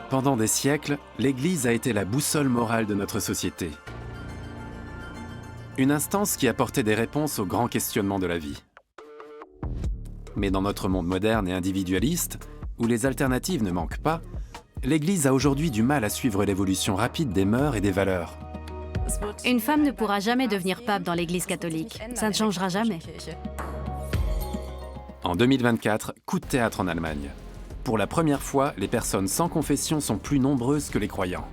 Pendant des siècles, l'Église a été la boussole morale de notre société. Une instance qui apportait des réponses aux grands questionnements de la vie. Mais dans notre monde moderne et individualiste, où les alternatives ne manquent pas, l'Église a aujourd'hui du mal à suivre l'évolution rapide des mœurs et des valeurs. Une femme ne pourra jamais devenir pape dans l'Église catholique. Ça ne changera jamais. En 2024, coup de théâtre en Allemagne. Pour la première fois, les personnes sans confession sont plus nombreuses que les croyants.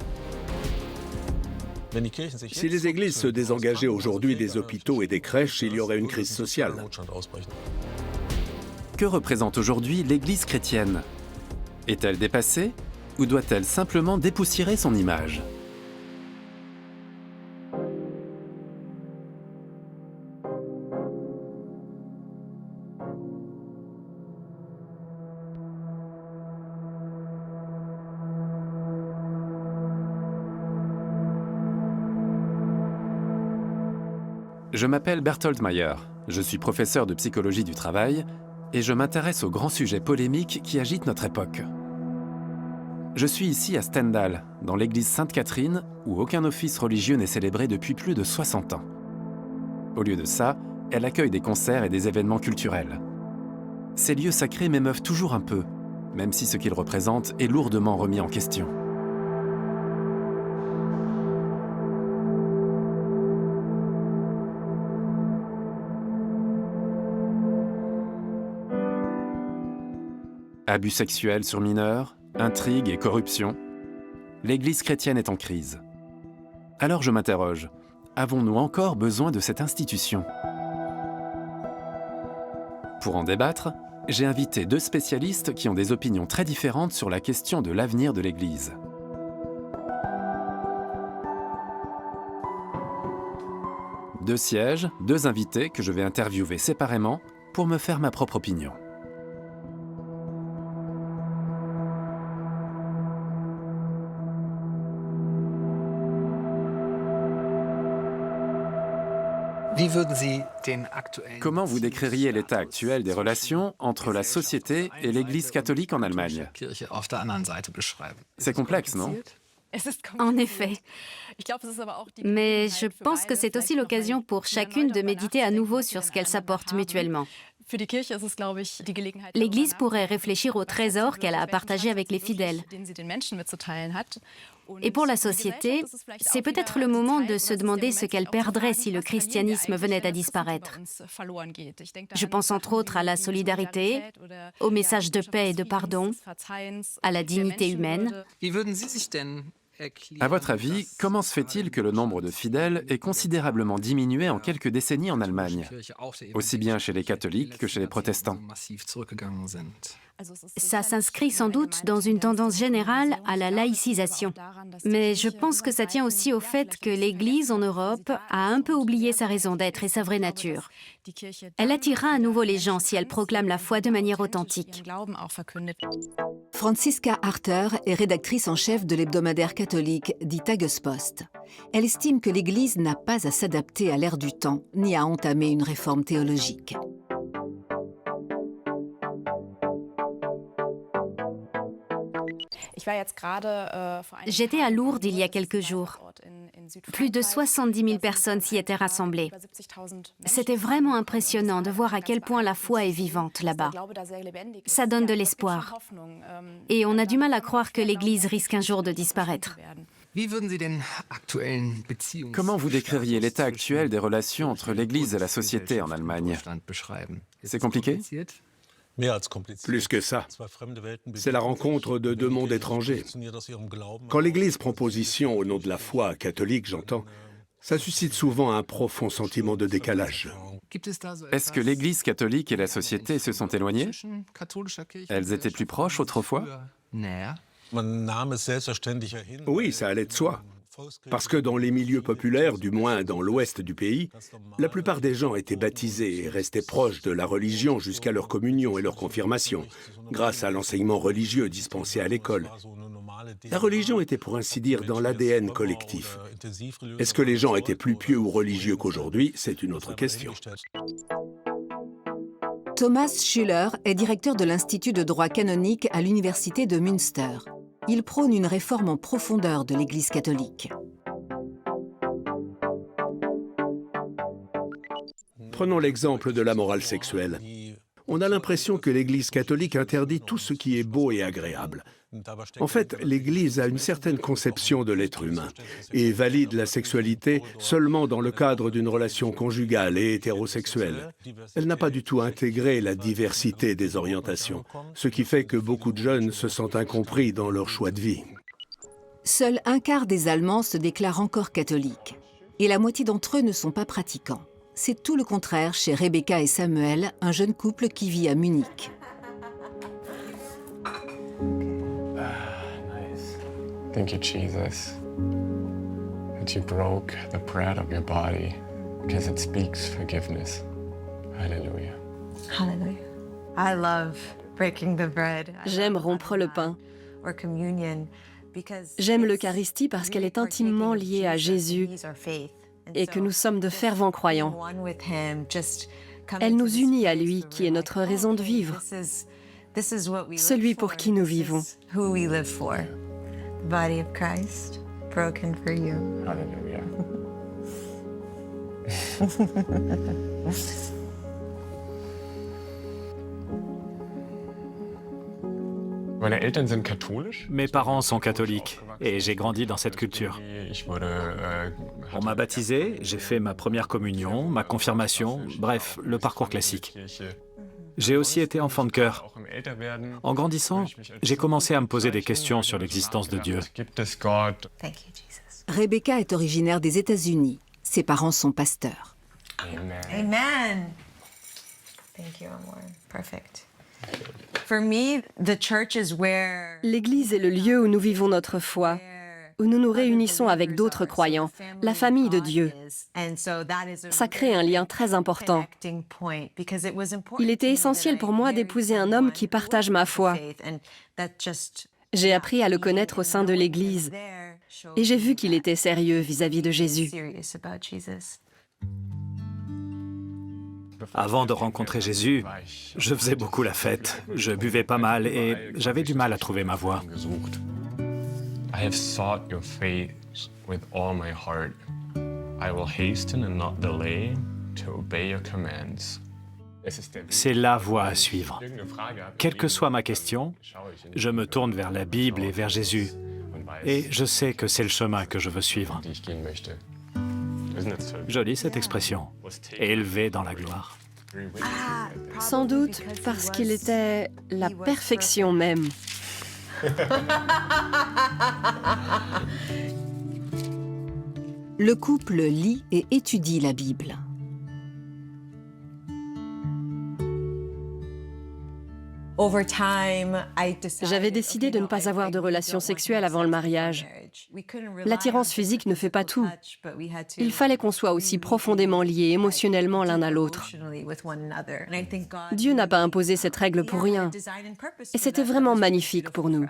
Si les églises se désengageaient aujourd'hui des hôpitaux et des crèches, il y aurait une crise sociale. Que représente aujourd'hui l'Église chrétienne? Est-elle dépassée ou doit-elle simplement dépoussiérer son image? Je m'appelle Berthold Meyer, je suis professeur de psychologie du travail et je m'intéresse aux grands sujets polémiques qui agitent notre époque. Je suis ici à Stendal, dans l'église Sainte-Catherine, où aucun office religieux n'est célébré depuis plus de 60 ans. Au lieu de ça, elle accueille des concerts et des événements culturels. Ces lieux sacrés m'émeuvent toujours un peu, même si ce qu'ils représentent est lourdement remis en question. Abus sexuels sur mineurs, intrigues et corruption. L'Église chrétienne est en crise. Alors je m'interroge, avons-nous encore besoin de cette institution? Pour en débattre, j'ai invité deux spécialistes qui ont des opinions très différentes sur la question de l'avenir de l'Église. Deux sièges, deux invités que je vais interviewer séparément pour me faire ma propre opinion. Comment vous décririez l'état actuel des relations entre la société et l'Église catholique en Allemagne? C'est complexe, non? En effet. Mais je pense que c'est aussi l'occasion pour chacune de méditer à nouveau sur ce qu'elles s'apportent mutuellement. L'Église pourrait réfléchir au trésor qu'elle a à partager avec les fidèles. Et pour la société, c'est peut-être le moment de se demander ce qu'elle perdrait si le christianisme venait à disparaître. Je pense entre autres à la solidarité, au message de paix et de pardon, à la dignité humaine. À votre avis, comment se fait-il que le nombre de fidèles ait considérablement diminué en quelques décennies en Allemagne, aussi bien chez les catholiques que chez les protestants? Ça s'inscrit sans doute dans une tendance générale à la laïcisation. Mais je pense que ça tient aussi au fait que l'Église en Europe a un peu oublié sa raison d'être et sa vraie nature. Elle attirera à nouveau les gens si elle proclame la foi de manière authentique. Franziska Harter est rédactrice en chef de l'hebdomadaire catholique dit Tagespost. Elle estime que l'Église n'a pas à s'adapter à l'ère du temps, ni à entamer une réforme théologique. J'étais à Lourdes il y a quelques jours. Plus de 70 000 personnes s'y étaient rassemblées. C'était vraiment impressionnant de voir à quel point la foi est vivante là-bas. Ça donne de l'espoir. Et on a du mal à croire que l'Église risque un jour de disparaître. Comment vous décririez l'état actuel des relations entre l'Église et la société en Allemagne? C'est compliqué? Plus que ça. C'est la rencontre de deux mondes étrangers. Quand l'Église prend position au nom de la foi catholique, j'entends, ça suscite souvent un profond sentiment de décalage. Est-ce que l'Église catholique et la société se sont éloignées? Elles étaient plus proches autrefois? Oui, ça allait de soi. Parce que dans les milieux populaires, du moins dans l'ouest du pays, la plupart des gens étaient baptisés et restaient proches de la religion jusqu'à leur communion et leur confirmation, grâce à l'enseignement religieux dispensé à l'école. La religion était pour ainsi dire dans l'ADN collectif. Est-ce que les gens étaient plus pieux ou religieux qu'aujourd'hui? C'est une autre question. Thomas Schüller est directeur de l'Institut de droit canonique à l'Université de Münster. Il prône une réforme en profondeur de l'Église catholique. Prenons l'exemple de la morale sexuelle. On a l'impression que l'Église catholique interdit tout ce qui est beau et agréable. En fait, l'Église a une certaine conception de l'être humain et valide la sexualité seulement dans le cadre d'une relation conjugale et hétérosexuelle. Elle n'a pas du tout intégré la diversité des orientations, ce qui fait que beaucoup de jeunes se sentent incompris dans leur choix de vie. Seul un quart des Allemands se déclarent encore catholiques et la moitié d'entre eux ne sont pas pratiquants. C'est tout le contraire chez Rebecca et Samuel, un jeune couple qui vit à Munich. Thank you, Jesus, that you broke the bread of your body because it speaks forgiveness. Hallelujah. Hallelujah. I love breaking the bread. J'aime rompre le pain. J'aime l'Eucharistie parce qu'elle est intimement liée à Jésus et que nous sommes de fervents croyants. Elle nous unit à lui, qui est notre raison de vivre, celui pour qui nous vivons. Body of Christ, broken for you. Hallelujah. Meine Eltern sind katholisch. Mes parents sont catholiques et j'ai grandi dans cette culture. On m'a baptisé, j'ai fait ma première communion, ma confirmation, bref, le parcours classique. J'ai aussi été enfant de cœur. En grandissant, j'ai commencé à me poser des questions sur l'existence de Dieu. Rebecca est originaire des États-Unis. Ses parents sont pasteurs. Amen. Thank you, Amor. Perfect. For me, the church is where L'Église est le lieu où nous vivons notre foi, où nous nous réunissons avec d'autres croyants, la famille de Dieu. Ça crée un lien très important. Il était essentiel pour moi d'épouser un homme qui partage ma foi. J'ai appris à le connaître au sein de l'Église et j'ai vu qu'il était sérieux vis-à-vis de Jésus. Avant de rencontrer Jésus, je faisais beaucoup la fête, je buvais pas mal et j'avais du mal à trouver ma voie. I have sought your face with all my heart. I will hasten and not delay to obey your commands. C'est la voie à suivre. Quelle que soit ma question, je me tourne vers la Bible et vers Jésus. Et je sais que c'est le chemin que je veux suivre. Jolie cette expression. Élevé dans la gloire. Sans doute parce qu'il était la perfection même. Le couple lit et étudie la Bible. J'avais décidé de ne pas avoir de relations sexuelles avant le mariage. L'attirance physique ne fait pas tout. Il fallait qu'on soit aussi profondément liés émotionnellement l'un à l'autre. Dieu n'a pas imposé cette règle pour rien. Et c'était vraiment magnifique pour nous.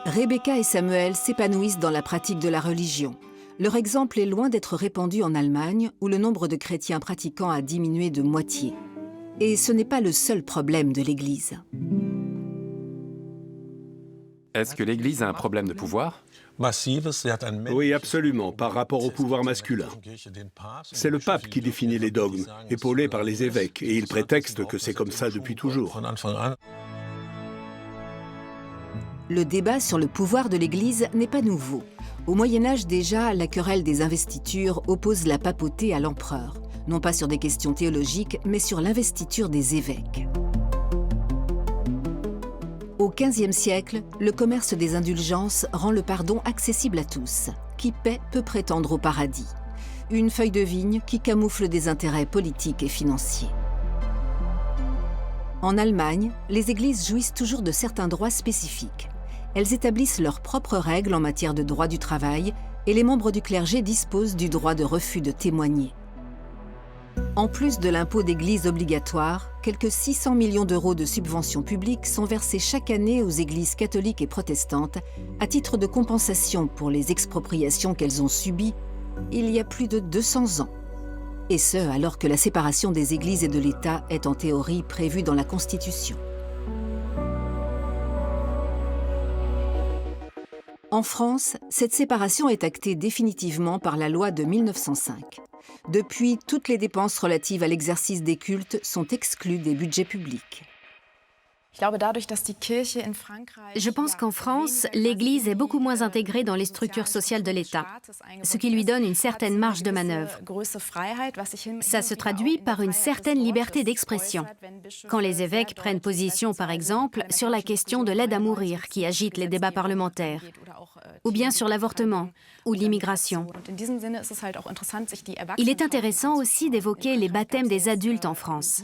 Rebecca et Samuel s'épanouissent dans la pratique de la religion. Leur exemple est loin d'être répandu en Allemagne, où le nombre de chrétiens pratiquants a diminué de moitié. Et ce n'est pas le seul problème de l'Église. Est-ce que l'Église a un problème de pouvoir? Oui, absolument, par rapport au pouvoir masculin. C'est le pape qui définit les dogmes, épaulé par les évêques, et il prétexte que c'est comme ça depuis toujours. Le débat sur le pouvoir de l'Église n'est pas nouveau. Au Moyen-Âge déjà, la querelle des investitures oppose la papauté à l'empereur, non pas sur des questions théologiques, mais sur l'investiture des évêques. Au XVe siècle, le commerce des indulgences rend le pardon accessible à tous. Qui paie peut prétendre au paradis. Une feuille de vigne qui camoufle des intérêts politiques et financiers. En Allemagne, les églises jouissent toujours de certains droits spécifiques. Elles établissent leurs propres règles en matière de droit du travail et les membres du clergé disposent du droit de refus de témoigner. En plus de l'impôt d'église obligatoire, quelques 600 millions d'euros de subventions publiques sont versés chaque année aux églises catholiques et protestantes à titre de compensation pour les expropriations qu'elles ont subies il y a plus de 200 ans. Et ce, alors que la séparation des églises et de l'État est en théorie prévue dans la Constitution. En France, cette séparation est actée définitivement par la loi de 1905. Depuis, toutes les dépenses relatives à l'exercice des cultes sont exclues des budgets publics. Je pense qu'en France, l'Église est beaucoup moins intégrée dans les structures sociales de l'État, ce qui lui donne une certaine marge de manœuvre. Ça se traduit par une certaine liberté d'expression. Quand les évêques prennent position, par exemple, sur la question de l'aide à mourir qui agite les débats parlementaires, ou bien sur l'avortement ou l'immigration. Il est intéressant aussi d'évoquer les baptêmes des adultes en France.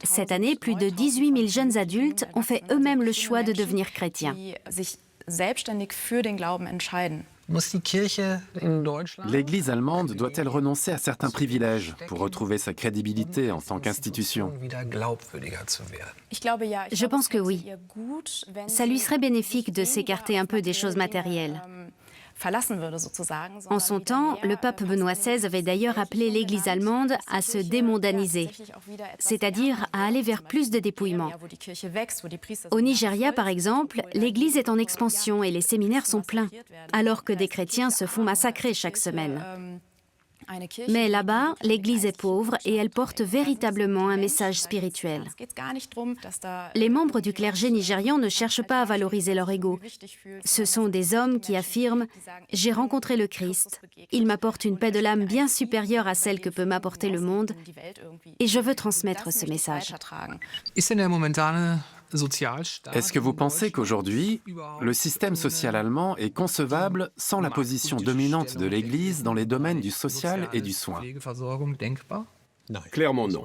Cette année, plus de 18 000 jeunes adultes ont fait eux-mêmes le choix de devenir chrétiens. L'Église allemande doit-elle renoncer à certains privilèges pour retrouver sa crédibilité en tant qu'institution? Je pense que oui. Ça lui serait bénéfique de s'écarter un peu des choses matérielles. En son temps, le pape Benoît XVI avait d'ailleurs appelé l'Église allemande à se démondaniser, c'est-à-dire à aller vers plus de dépouillement. Au Nigeria, par exemple, l'Église est en expansion et les séminaires sont pleins, alors que des chrétiens se font massacrer chaque semaine. Mais là-bas, l'Église est pauvre et elle porte véritablement un message spirituel. Les membres du clergé nigérian ne cherchent pas à valoriser leur ego. Ce sont des hommes qui affirment « J'ai rencontré le Christ, il m'apporte une paix de l'âme bien supérieure à celle que peut m'apporter le monde et je veux transmettre ce message. » Est-ce que vous pensez qu'aujourd'hui, le système social allemand est concevable sans la position dominante de l'Église dans les domaines du social et du soin? Clairement non.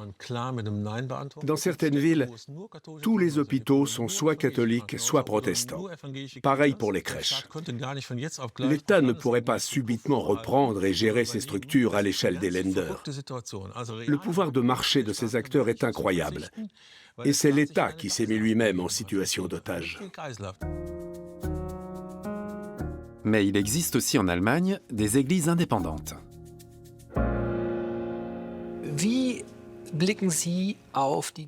Dans certaines villes, tous les hôpitaux sont soit catholiques, soit protestants. Pareil pour les crèches. L'État ne pourrait pas subitement reprendre et gérer ces structures à l'échelle des Länder. Le pouvoir de marché de ces acteurs est incroyable. Et c'est l'État qui s'est mis lui-même en situation d'otage. Mais il existe aussi en Allemagne des églises indépendantes.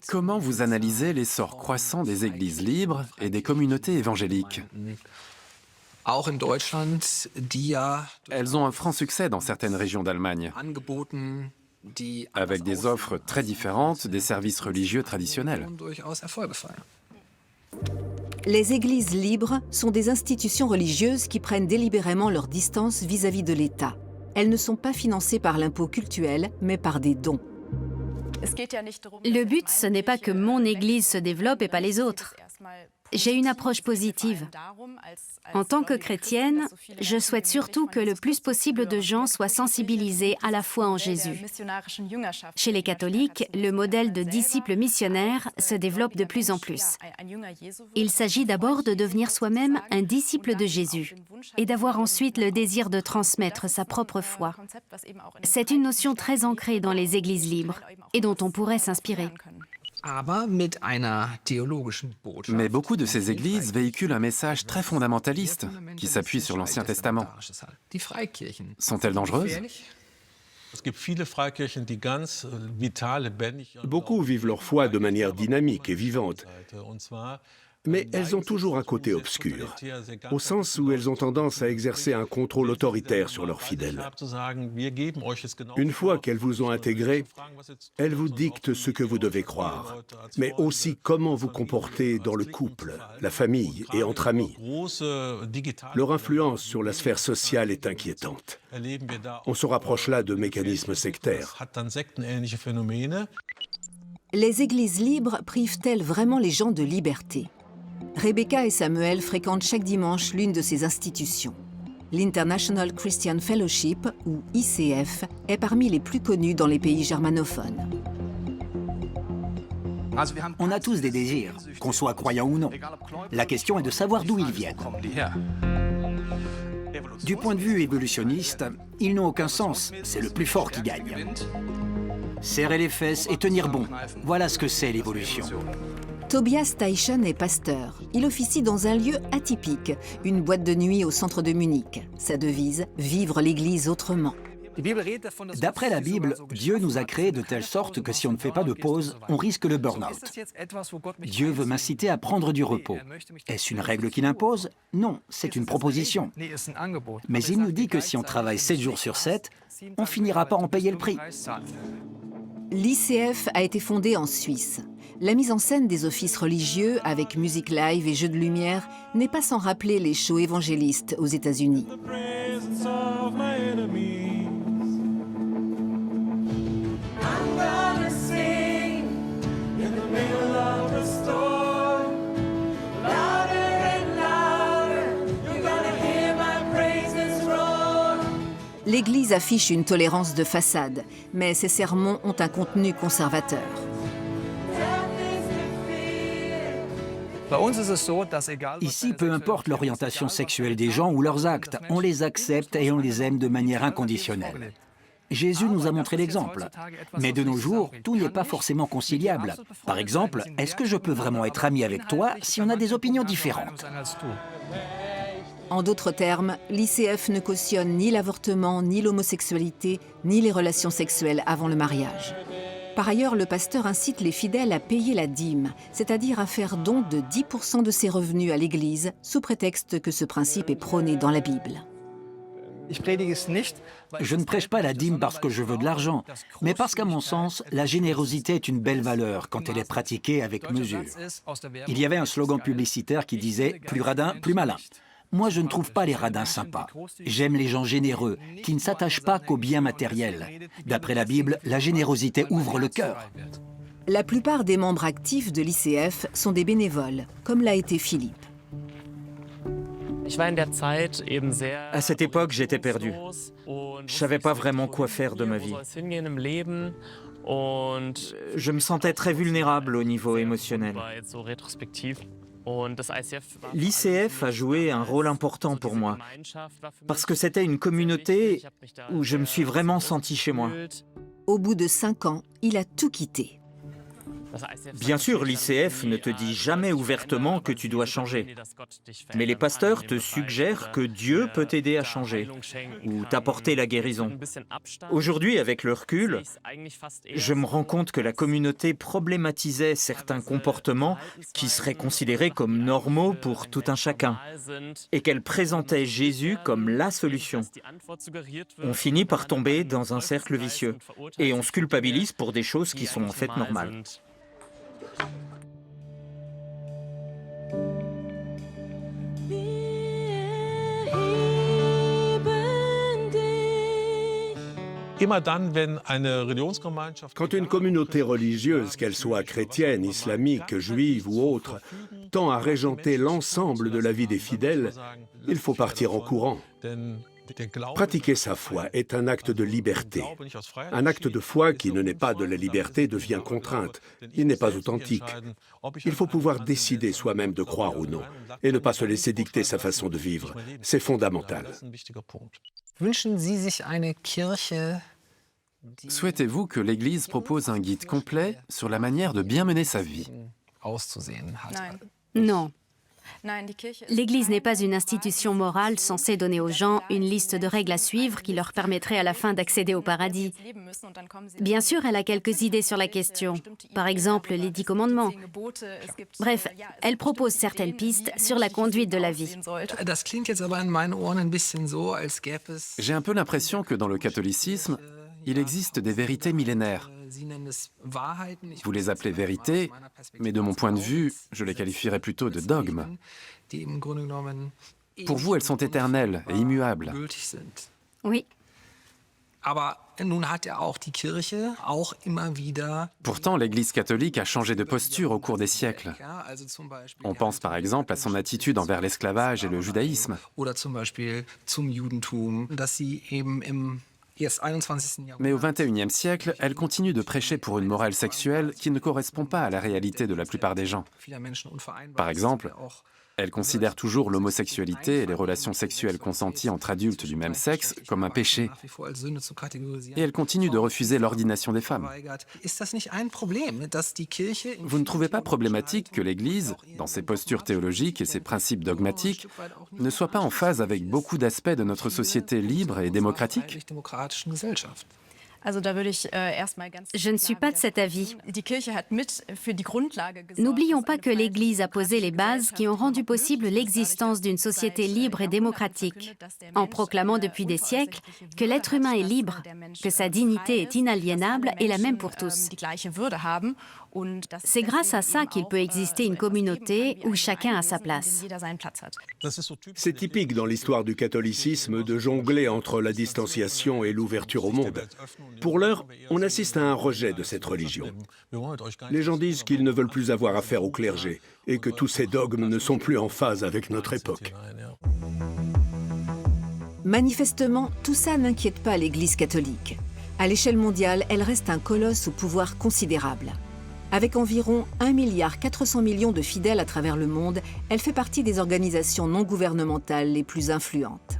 Comment vous analysez l'essor croissant des églises libres et des communautés évangéliques? Elles ont un franc succès dans certaines régions d'Allemagne, avec des offres très différentes des services religieux traditionnels. Les églises libres sont des institutions religieuses qui prennent délibérément leur distance vis-à-vis de l'État. Elles ne sont pas financées par l'impôt cultuel, mais par des dons. Le but, ce n'est pas que mon Église se développe et pas les autres. J'ai une approche positive. En tant que chrétienne, je souhaite surtout que le plus possible de gens soient sensibilisés à la foi en Jésus. Chez les catholiques, le modèle de disciple missionnaire se développe de plus en plus. Il s'agit d'abord de devenir soi-même un disciple de Jésus et d'avoir ensuite le désir de transmettre sa propre foi. C'est une notion très ancrée dans les églises libres et dont on pourrait s'inspirer. Mais beaucoup de ces églises véhiculent un message très fondamentaliste qui s'appuie sur l'Ancien Testament. Sont-elles dangereuses? Beaucoup vivent leur foi de manière dynamique et vivante. Mais elles ont toujours un côté obscur, au sens où elles ont tendance à exercer un contrôle autoritaire sur leurs fidèles. Une fois qu'elles vous ont intégré, elles vous dictent ce que vous devez croire, mais aussi comment vous comporter dans le couple, la famille et entre amis. Leur influence sur la sphère sociale est inquiétante. On se rapproche là de mécanismes sectaires. Les églises libres privent-elles vraiment les gens de liberté? Rebecca et Samuel fréquentent chaque dimanche l'une de ces institutions. L'International Christian Fellowship, ou ICF, est parmi les plus connus dans les pays germanophones. On a tous des désirs, qu'on soit croyant ou non. La question est de savoir d'où ils viennent. Du point de vue évolutionniste, ils n'ont aucun sens, c'est le plus fort qui gagne. Serrer les fesses et tenir bon. Voilà ce que c'est l'évolution. Tobias Teichen est pasteur. Il officie dans un lieu atypique, une boîte de nuit au centre de Munich. Sa devise, vivre l'Église autrement. D'après la Bible, Dieu nous a créés de telle sorte que si on ne fait pas de pause, on risque le burn-out. Dieu veut m'inciter à prendre du repos. Est-ce une règle qu'il impose? Non, c'est une proposition. Mais il nous dit que si on travaille 7 jours sur 7, on finira par en payer le prix. L'ICF a été fondé en Suisse. La mise en scène des offices religieux, avec musique live et jeux de lumière, n'est pas sans rappeler les shows évangélistes aux États-Unis. L'Église affiche une tolérance de façade, mais ses sermons ont un contenu conservateur. Ici, peu importe l'orientation sexuelle des gens ou leurs actes, on les accepte et on les aime de manière inconditionnelle. Jésus nous a montré l'exemple. Mais de nos jours, tout n'est pas forcément conciliable. Par exemple, est-ce que je peux vraiment être ami avec toi si on a des opinions différentes? En d'autres termes, l'ICF ne cautionne ni l'avortement, ni l'homosexualité, ni les relations sexuelles avant le mariage. Par ailleurs, le pasteur incite les fidèles à payer la dîme, c'est-à-dire à faire don de 10% de ses revenus à l'Église, sous prétexte que ce principe est prôné dans la Bible. Je ne prêche pas la dîme parce que je veux de l'argent, mais parce qu'à mon sens, la générosité est une belle valeur quand elle est pratiquée avec mesure. Il y avait un slogan publicitaire qui disait « Plus radin, plus malin ». Moi, je ne trouve pas les radins sympas. J'aime les gens généreux, qui ne s'attachent pas qu'aux biens matériels. D'après la Bible, la générosité ouvre le cœur. La plupart des membres actifs de l'ICF sont des bénévoles, comme l'a été Philippe. À cette époque, j'étais perdu. Je ne savais pas vraiment quoi faire de ma vie. Je me sentais très vulnérable au niveau émotionnel. L'ICF a joué un rôle important pour moi, parce que c'était une communauté où je me suis vraiment senti chez moi. Au bout de 5 ans, il a tout quitté. Bien sûr, l'ICF ne te dit jamais ouvertement que tu dois changer. Mais les pasteurs te suggèrent que Dieu peut t'aider à changer ou t'apporter la guérison. Aujourd'hui, avec le recul, je me rends compte que la communauté problématisait certains comportements qui seraient considérés comme normaux pour tout un chacun et qu'elle présentait Jésus comme la solution. On finit par tomber dans un cercle vicieux et on se culpabilise pour des choses qui sont en fait normales. Quand une communauté religieuse, qu'elle soit chrétienne, islamique, juive ou autre, tend à régenter l'ensemble de la vie des fidèles, il faut partir en courant. Pratiquer sa foi est un acte de liberté. Un acte de foi qui ne naît pas de la liberté devient contrainte. Il n'est pas authentique. Il faut pouvoir décider soi-même de croire ou non, et ne pas se laisser dicter sa façon de vivre. C'est fondamental. Souhaitez-vous que l'Église propose un guide complet sur la manière de bien mener sa vie? Non. L'Église n'est pas une institution morale censée donner aux gens une liste de règles à suivre qui leur permettrait à la fin d'accéder au paradis. Bien sûr, elle a quelques idées sur la question, par exemple les 10 commandements. Bref, elle propose certaines pistes sur la conduite de la vie. J'ai un peu l'impression que dans le catholicisme, il existe des vérités millénaires. Vous les appelez vérités, mais de mon point de vue, je les qualifierais plutôt de dogmes. Pour vous, elles sont éternelles et immuables. Oui. Pourtant, l'Église catholique a changé de posture au cours des siècles. On pense par exemple à son attitude envers l'esclavage et le judaïsme. Mais au XXIe siècle, elle continue de prêcher pour une morale sexuelle qui ne correspond pas à la réalité de la plupart des gens. Par exemple, Elle considère toujours l'homosexualité et les relations sexuelles consenties entre adultes du même sexe comme un péché. Et elle continue de refuser l'ordination des femmes. Vous ne trouvez pas problématique que l'Église, dans ses postures théologiques et ses principes dogmatiques, ne soit pas en phase avec beaucoup d'aspects de notre société libre et démocratique ? Je ne suis pas de cet avis. N'oublions pas que l'Église a posé les bases qui ont rendu possible l'existence d'une société libre et démocratique, en proclamant depuis des siècles que l'être humain est libre, que sa dignité est inaliénable et la même pour tous. C'est grâce à ça qu'il peut exister une communauté où chacun a sa place. C'est typique dans l'histoire du catholicisme de jongler entre la distanciation et l'ouverture au monde. Pour l'heure, on assiste à un rejet de cette religion. Les gens disent qu'ils ne veulent plus avoir affaire au clergé et que tous ces dogmes ne sont plus en phase avec notre époque. Manifestement, tout ça n'inquiète pas l'Église catholique. À l'échelle mondiale, elle reste un colosse au pouvoir considérable. Avec environ 1,4 milliard de fidèles à travers le monde, elle fait partie des organisations non gouvernementales les plus influentes.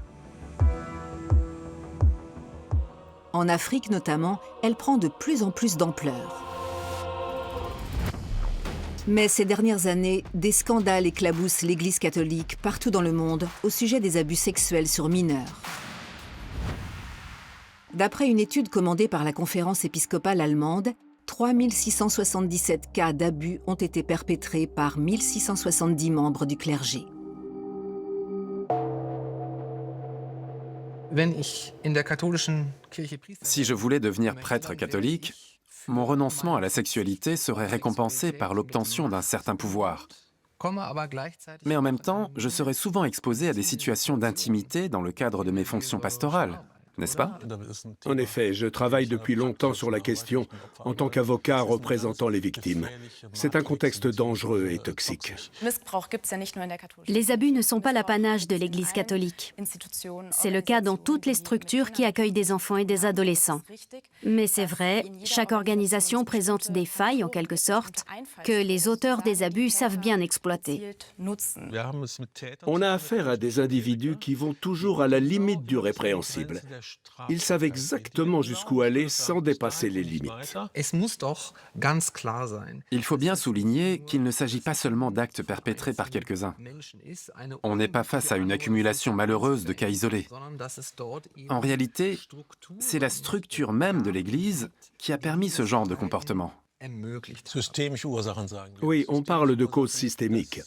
En Afrique notamment, elle prend de plus en plus d'ampleur. Mais ces dernières années, des scandales éclaboussent l'Église catholique partout dans le monde au sujet des abus sexuels sur mineurs. D'après une étude commandée par la Conférence épiscopale allemande, 3677 cas d'abus ont été perpétrés par 1670 membres du clergé. Si je voulais devenir prêtre catholique, mon renoncement à la sexualité serait récompensé par l'obtention d'un certain pouvoir. Mais en même temps, je serais souvent exposé à des situations d'intimité dans le cadre de mes fonctions pastorales. N'est-ce pas ? En effet, je travaille depuis longtemps sur la question en tant qu'avocat représentant les victimes. C'est un contexte dangereux et toxique. Les abus ne sont pas l'apanage de l'Église catholique. C'est le cas dans toutes les structures qui accueillent des enfants et des adolescents. Mais c'est vrai, chaque organisation présente des failles, en quelque sorte, que les auteurs des abus savent bien exploiter. On a affaire à des individus qui vont toujours à la limite du répréhensible. Ils savent exactement jusqu'où aller sans dépasser les limites. Il faut bien souligner qu'il ne s'agit pas seulement d'actes perpétrés par quelques-uns. On n'est pas face à une accumulation malheureuse de cas isolés. En réalité, c'est la structure même de l'Église qui a permis ce genre de comportement. Oui, on parle de causes systémiques.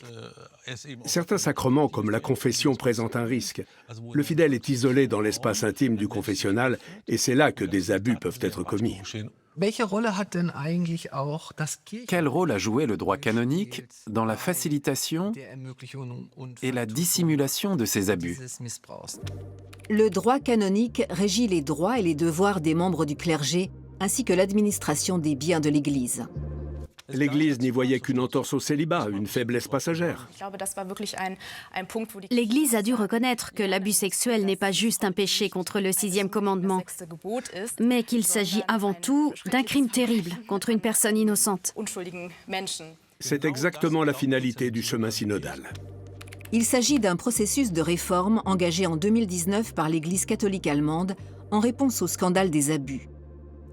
Certains sacrements, comme la confession, présentent un risque. Le fidèle est isolé dans l'espace intime du confessionnal et c'est là que des abus peuvent être commis. Quel rôle a joué le droit canonique dans la facilitation et la dissimulation de ces abus ? Le droit canonique régit les droits et les devoirs des membres du clergé ainsi que l'administration des biens de l'Église. L'Église n'y voyait qu'une entorse au célibat, une faiblesse passagère. L'Église a dû reconnaître que l'abus sexuel n'est pas juste un péché contre le 6e commandement, mais qu'il s'agit avant tout d'un crime terrible contre une personne innocente. C'est exactement la finalité du chemin synodal. Il s'agit d'un processus de réforme engagé en 2019 par l'Église catholique allemande en réponse au scandale des abus.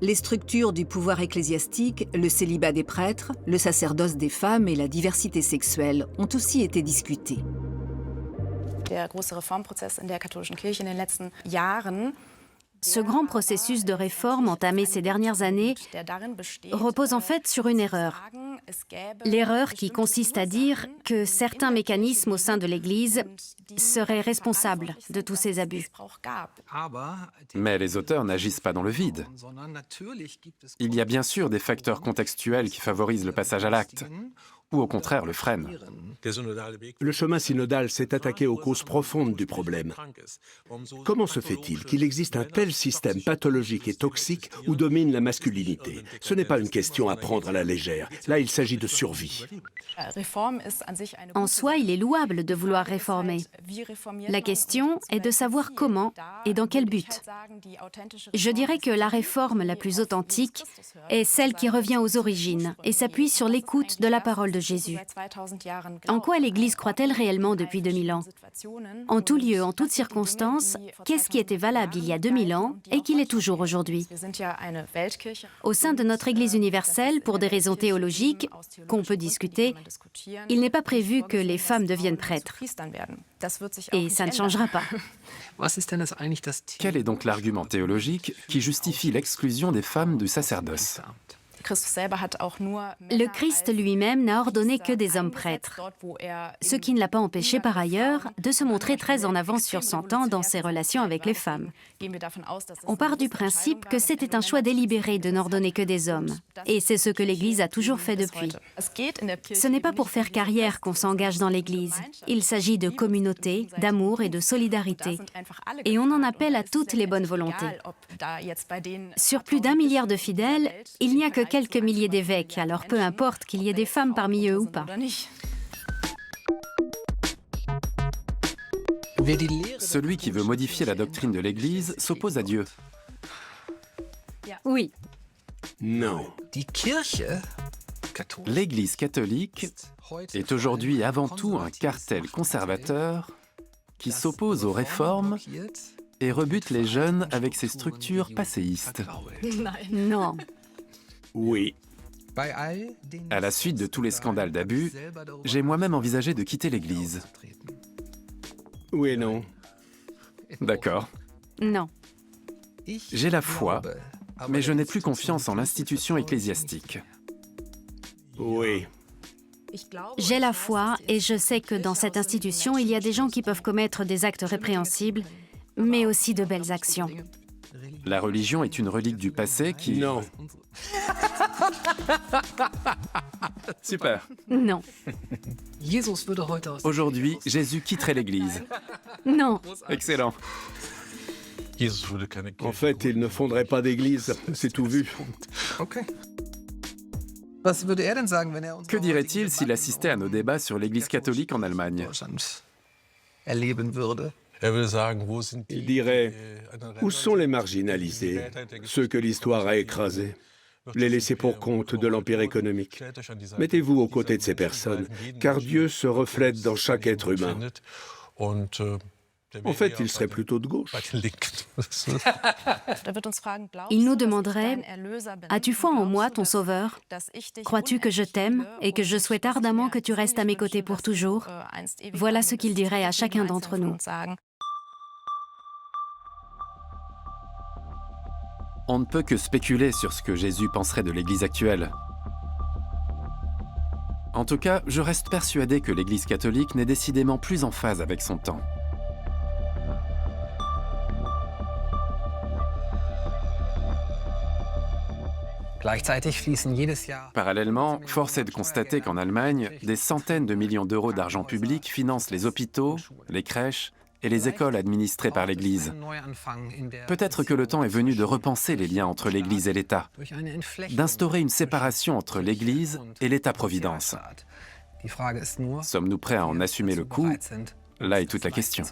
Les structures du pouvoir ecclésiastique, le célibat des prêtres, le sacerdoce des femmes et la diversité sexuelle ont aussi été discutés. Ce grand processus de réforme entamé ces dernières années repose en fait sur une erreur. L'erreur qui consiste à dire que certains mécanismes au sein de l'Église seraient responsables de tous ces abus. Mais les auteurs n'agissent pas dans le vide. Il y a bien sûr des facteurs contextuels qui favorisent le passage à l'acte, ou au contraire le freinent. Le chemin synodal s'est attaqué aux causes profondes du problème. Comment se fait-il qu'il existe un tel système pathologique et toxique où domine la masculinité ? Ce n'est pas une question à prendre à la légère. Là, il s'agit de survie. En soi, il est louable de vouloir réformer. La question est de savoir comment et dans quel but. Je dirais que la réforme la plus authentique est celle qui revient aux origines et s'appuie sur l'écoute de la parole de de Jésus. En quoi l'Église croit-elle réellement depuis 2000 ans? En tout lieu, en toutes circonstances, qu'est-ce qui était valable il y a 2000 ans et qui l'est toujours aujourd'hui? Au sein de notre Église universelle, pour des raisons théologiques, qu'on peut discuter, il n'est pas prévu que les femmes deviennent prêtres. Et ça ne changera pas. Quel est donc l'argument théologique qui justifie l'exclusion des femmes du sacerdoce? Le Christ lui-même n'a ordonné que des hommes prêtres, ce qui ne l'a pas empêché par ailleurs de se montrer très en avance sur son temps dans ses relations avec les femmes. On part du principe que c'était un choix délibéré de n'ordonner que des hommes, et c'est ce que l'Église a toujours fait depuis. Ce n'est pas pour faire carrière qu'on s'engage dans l'Église. Il s'agit de communauté, d'amour et de solidarité. Et on en appelle à toutes les bonnes volontés. Sur plus d'1 milliard de fidèles, il n'y a que quelques milliers d'évêques, alors peu importe qu'il y ait des femmes parmi eux ou pas. Celui qui veut modifier la doctrine de l'Église s'oppose à Dieu. Oui. Non. L'Église catholique est aujourd'hui avant tout un cartel conservateur qui s'oppose aux réformes et rebute les jeunes avec ses structures passéistes. Non. Oui. À la suite de tous les scandales d'abus, j'ai moi-même envisagé de quitter l'Église. Oui et non. D'accord. Non. J'ai la foi, mais je n'ai plus confiance en l'institution ecclésiastique. Oui. J'ai la foi et je sais que dans cette institution, il y a des gens qui peuvent commettre des actes répréhensibles, mais aussi de belles actions. La religion est une relique du passé qui... Non. Super. Non. Aujourd'hui, Jésus quitterait l'Église. Non. Excellent. En fait, il ne fonderait pas d'église, c'est tout vu. Que dirait-il s'il assistait à nos débats sur l'Église catholique en Allemagne? Il dirait, où sont les marginalisés, ceux que l'histoire a écrasés, les laissés pour compte de l'empire économique? Mettez-vous aux côtés de ces personnes, car Dieu se reflète dans chaque être humain. En fait, il serait plutôt de gauche. Il nous demanderait, as-tu foi en moi, ton Sauveur? Crois-tu que je t'aime et que je souhaite ardemment que tu restes à mes côtés pour toujours? Voilà ce qu'il dirait à chacun d'entre nous. On ne peut que spéculer sur ce que Jésus penserait de l'Église actuelle. En tout cas, je reste persuadé que l'Église catholique n'est décidément plus en phase avec son temps. Parallèlement, force est de constater qu'en Allemagne, des centaines de millions d'euros d'argent public financent les hôpitaux, les crèches et les écoles administrées par l'Église. Peut-être que le temps est venu de repenser les liens entre l'Église et l'État, d'instaurer une séparation entre l'Église et l'État-providence. Sommes-nous prêts à en assumer le coût? Là est toute la question.